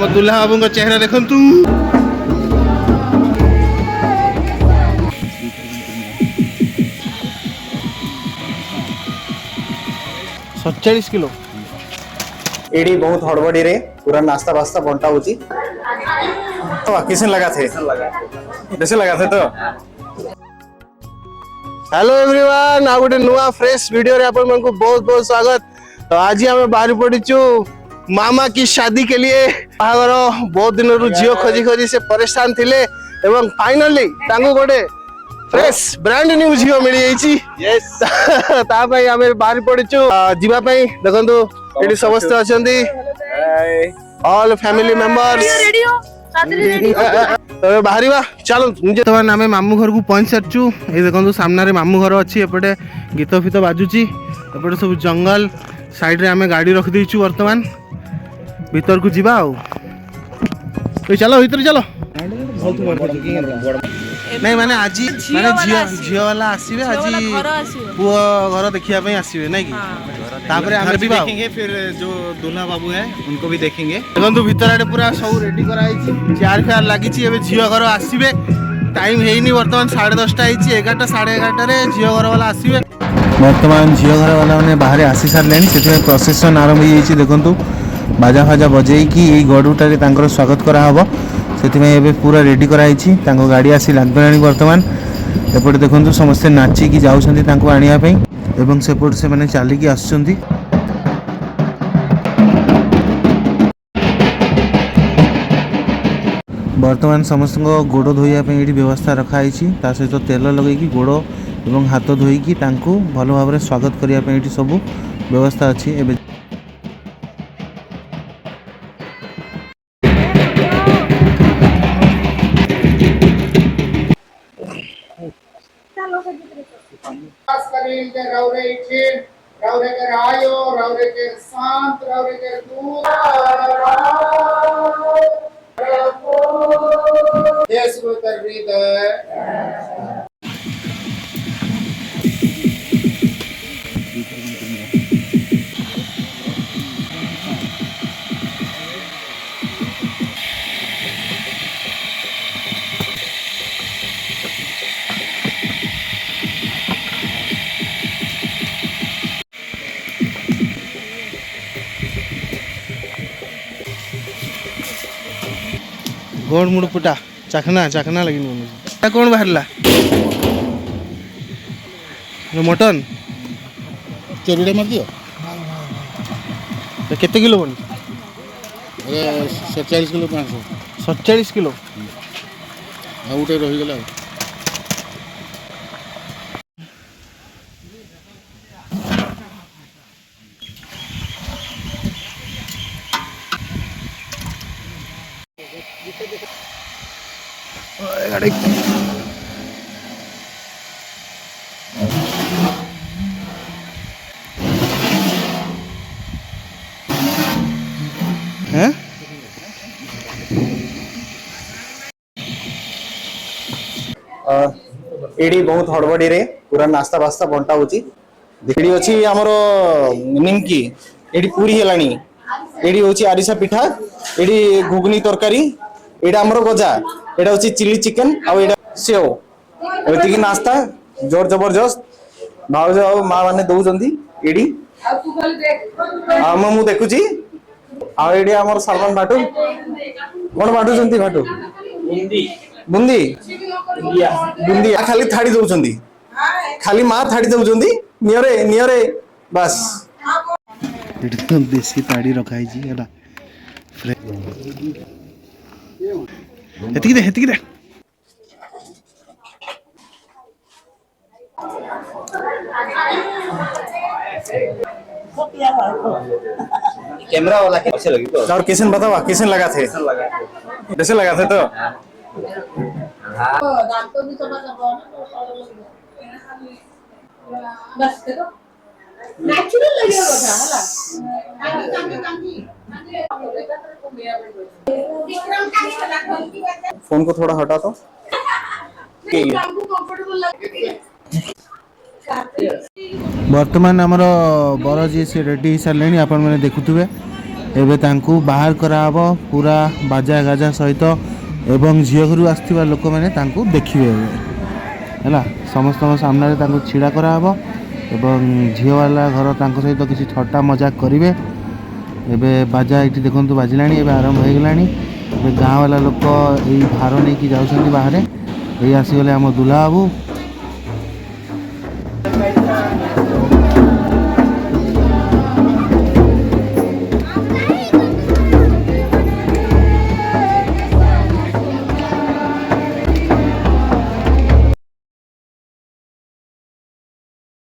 आम दुल्हा बाबू चेहरा देखंतु। 47 किलो एडी बहुत हड़बड़ी रे पूरा नाश्ता वास्ता बंटा होची। तो किसन लगा थे जैसे लगा थे तो हेलो एवरीवन आ गोटे नुआ फ्रेश वीडियो रे अपन मन को बहुत बहुत स्वागत। तो आज हम बाहर पड़ीचु मामा की शादी के लिए। बाहागर बहुत दिन रु झियो खोजी खोजी से परेशान थिले एवं फाइनली तांको गोटे फ्रेश ब्रांड न्यू झियो मिली जाईची। यस ता भाई हमें बाहर पड़ीचु जीवा पई। देखंतु एडी समस्त अछंती ऑल फैमिली मेंबर्स। तो बाहरिबा चलो निजे तो आम मामू घर को पहुंच सारचु। ये देखो सामने मामू घर अच्छी एपटे गीत फित बाजुची एपटे सब जंगल साइड रे आम गाड़ी रख देचु। वर्तमान भीतर को जीवा आउ चलो भीतर चलो। नहीं माने आज माने झियो वाला आसीबे आज पुओ घर देखिया पे आसीबे नहीं कि तापरे हम भी देखेंगे फिर जो दूल्हा बाबू है उनको भी देखेंगे। देखंतु भीतर आडे पूरा सब रेडी करा आइछि चेयर फेयर लागिछि। एबे झियो घर आसीबे टाइम हेइनी वर्तमान 10:30 आइछि 11टा 11:30 रे झियो घर वाला आसीबे। वर्तमान झियो घर वाला ने बाहर आसी सारलेन सेते प्रोसेशन आरंभ होई जाइछि। देखंतु बाजा फाजा बजेई कि एई गडुटारे तांकर स्वागत करा हबो से पूरा रेडी कराई गाड़ी आसी लगे। वर्तमान एपटे देखो समस्ते नाचिकी जाऊँगी आने एवं सेपट से मैंने चलिकी आसुँच। वर्तमान समस्त गोड़ धोइया ये व्यवस्था रखाई सहित तेल लगे गोड़ और हाथ धोईकी भल भाव स्वागत करने सब व्यवस्था अच्छी। गोड़ मुड़ पुटा चखना चखना लगी कौन बाहरला मटन चेरुड़े मार दियो तो केते किलो बन 47 किलो 500 47 किलो आ उठे रही गला। एडी बहुत हड़बड़ी रे पूरा नाश्ता वास्ता बंटा होची। देखड़ी अछि हमर निमकी एडी पूरी हेलानी एडी होची आरिसा पिठा एडी घुगनी तरकारी एडा हमर गजा एडा होची चिली चिकन आ एडा सेव एति की नाश्ता जोर जबरदस्त भाव जाओ मां माने दउ जंदी एडी आ तू खाली देख आ मु देखु छी आ एडी हमर सलमान भाटू कोन भाटू जंती भाटू बुंदी बुंदी बुंदी खाली थाड़ी दउचंदी खाली मां थाड़ी दउचंदी नियरे बस एकदम देसी ताड़ी रखाई जी हला हेतिकी दे कैमरा वाला कैसे लगी तो और किसन बतावा किसन लगा थे जैसे लगा थे तो बस देखो नेचुरल लगेगा हला फोन को थोड़ा हटा तो वर्तमान आमर बर जी से रेडी सारे आपण मैंने देखुवे ଏବେ ତାଙ୍କୁ ବାହାର କରାହେବ ପୁରା ବାଜା ଗାଜା ସହିତ ଏବଂ ଝିଅ ଘରୁ ଆସିଥିବା ଲୋକମାନେ ତାଙ୍କୁ ଦେଖିବେ ଏବେ ହେଲା। ସମସ୍ତଙ୍କ ସାମ୍ନାରେ ତାଙ୍କୁ ଛିଡ଼ା କରାହେବ ଏବଂ ଝିଅବାଲା ଘର ତାଙ୍କ ସହିତ କିଛି ଥଟ୍ଟା ମଜାକ କରିବେ। ଏବେ ବାଜା ଏଇଠି ଦେଖନ୍ତୁ ବାଜିଲାଣି, ଏବେ ଆରମ୍ଭ ହେଇଗଲାଣି। ଏବେ ଗାଁ ବାଲା ଲୋକ ଏଇ ଭାର ନେଇକି ଯାଉଛନ୍ତି ବାହାରେ। ଏଇ ଆସିଗଲେ ଆମ ଦୁଲା ବାବୁ।